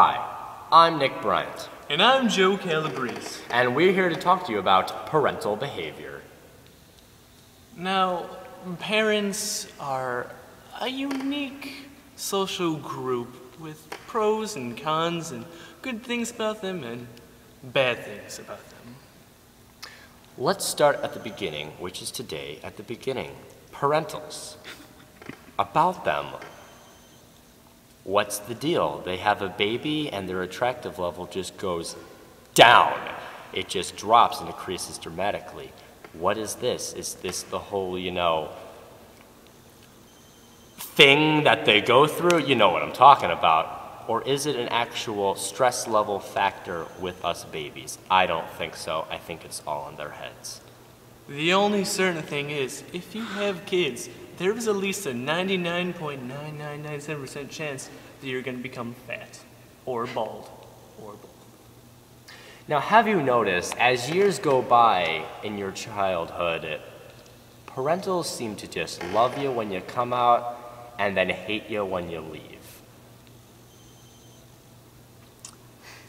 Hi, I'm Nick Bryant, And I'm Joe Calabrese. and we're here to talk to you about parental behavior. Now, parents are a unique social group with pros and cons and good things about them and bad things about them. Let's start at the beginning, which is today at the beginning. Parentals. About them. What's the deal? They have a baby and their attractive level just goes down. It just drops and decreases dramatically. What is this? Is this the whole, thing that they go through? You know what I'm talking about. Or is it an actual stress level factor with us babies? I don't think so. I think it's all in their heads. The only certain thing is, if you have kids, there is at least a 99.9997% chance that you're going to become fat, or bald, or both. Now, have you noticed, as years go by in your childhood, parentals seem to just love you when you come out and then hate you when you leave?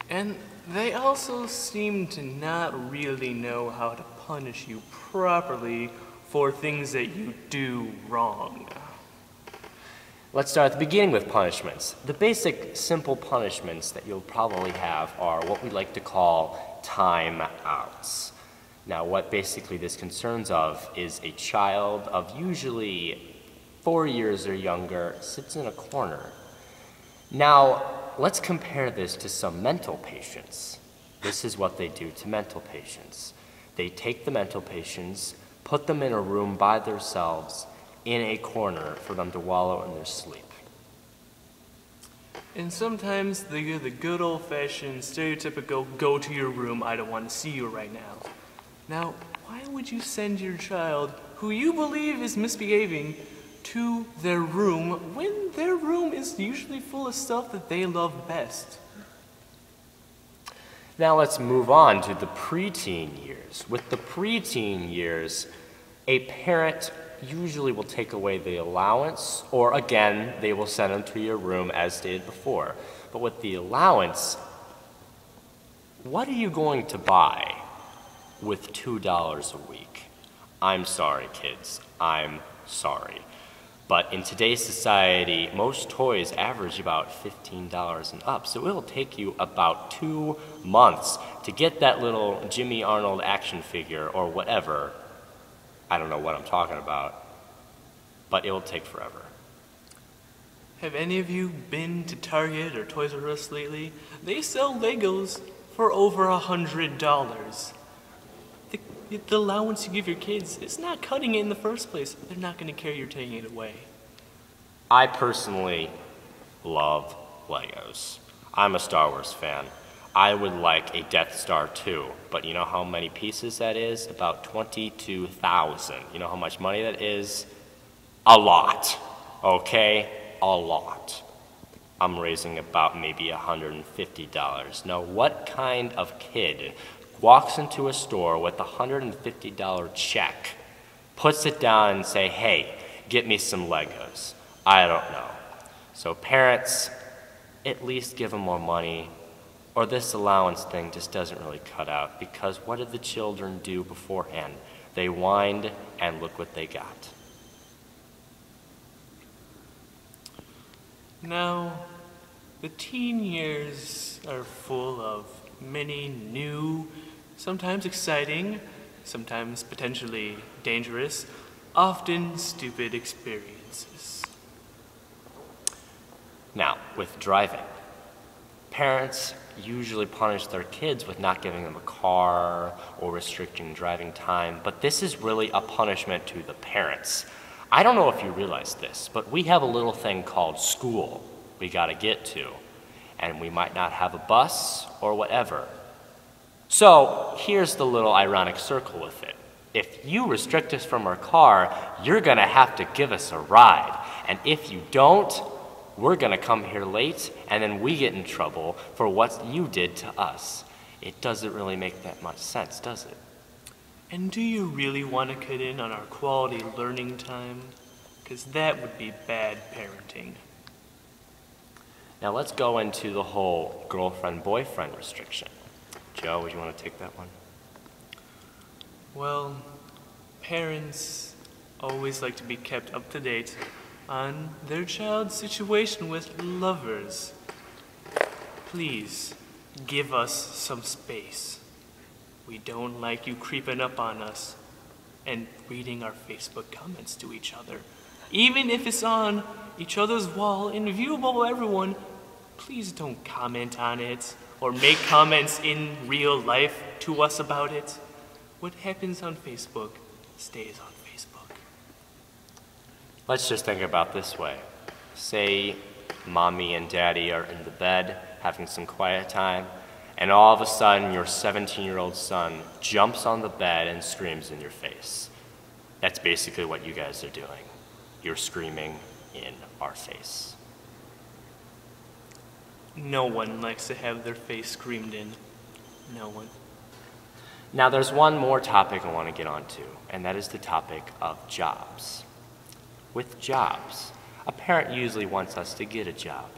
And they also seem to not really know how to punish you properly for things that you do wrong. Let's start at the beginning with punishments. The basic, simple punishments that you'll probably have are what we like to call time-outs. Now, what basically this concerns of is a child of usually 4 years or younger sits in a corner. Now, let's compare this to some mental patients. This is what they do to mental patients. They take the mental patients, put them in a room by themselves, in a corner for them to wallow in their sleep. And sometimes they do the good old-fashioned, stereotypical, go to your room, I don't want to see you right now. Now, why would you send your child, who you believe is misbehaving, to their room when their room is usually full of stuff that they love best? Now let's move on to the preteen years. With the preteen years, a parent usually will take away the allowance, or again, they will send them to your room as stated before. But with the allowance, what are you going to buy with $2 a week? I'm sorry, kids. I'm sorry. But in today's society, most toys average about $15 and up. So it'll take you about 2 months to get that little Jimmy Arnold action figure or whatever. I don't know what I'm talking about, but it will take forever. Have any of you been to Target or Toys R Us lately? They sell Legos for over $100. The allowance you give your kids is not cutting it in the first place. They're not going to care you're taking it away. I personally love Legos. I'm a Star Wars fan. I would like a Death Star too, but you know how many pieces that is? About 22,000. You know how much money that is? A lot. Okay? A lot. I'm raising about maybe $150. Now, what kind of kid walks into a store with a $150 check, puts it down and say, hey, get me some Legos? I don't know. So parents, at least give them more money, or this allowance thing just doesn't really cut out, because what did the children do beforehand? They whined, and look what they got. Now, the teen years are full of many new, sometimes exciting, sometimes potentially dangerous, often stupid experiences. Now, with driving, parents usually punish their kids with not giving them a car or restricting driving time, but this is really a punishment to the parents. I don't know if you realize this, but we have a little thing called school we gotta get to, and we might not have a bus or whatever. So here's the little ironic circle with it. If you restrict us from our car, you're gonna have to give us a ride. And if you don't, we're gonna come here late, and then we get in trouble for what you did to us. It doesn't really make that much sense, does it? And do you really want to cut in on our quality learning time? Because that would be bad parenting. Now let's go into the whole girlfriend-boyfriend restriction. Joe, would you want to take that one? Well, parents always like to be kept up to date on their child's situation with lovers. Please, give us some space. We don't like you creeping up on us and reading our Facebook comments to each other. Even if it's on each other's wall and viewable by everyone, please don't comment on it or make comments in real life to us about it. What happens on Facebook stays on Facebook. Let's just think about this way. Say mommy and daddy are in the bed having some quiet time, and all of a sudden your 17-year-old son jumps on the bed and screams in your face. That's basically what you guys are doing. You're screaming in our face. No one likes to have their face screamed in. No one. Now there's one more topic I want to get onto, and that is the topic of jobs. With jobs, a parent usually wants us to get a job.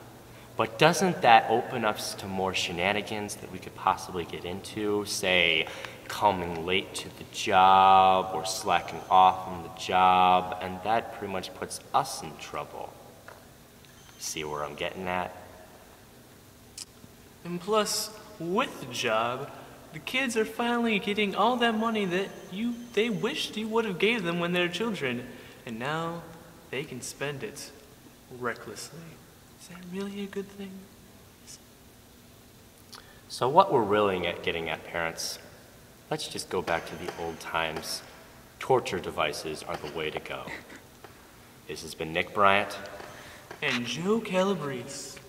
But doesn't that open us to more shenanigans that we could possibly get into? Say, coming late to the job or slacking off on the job, and that pretty much puts us in trouble. See where I'm getting at? And plus, with the job, the kids are finally getting all that money that they wished you would have gave them when they were children, and now they can spend it recklessly. Is that really a good thing? So what we're really getting at, parents, let's just go back to the old times. Torture devices are the way to go. This has been Nick Bryant And Joe Calabrese.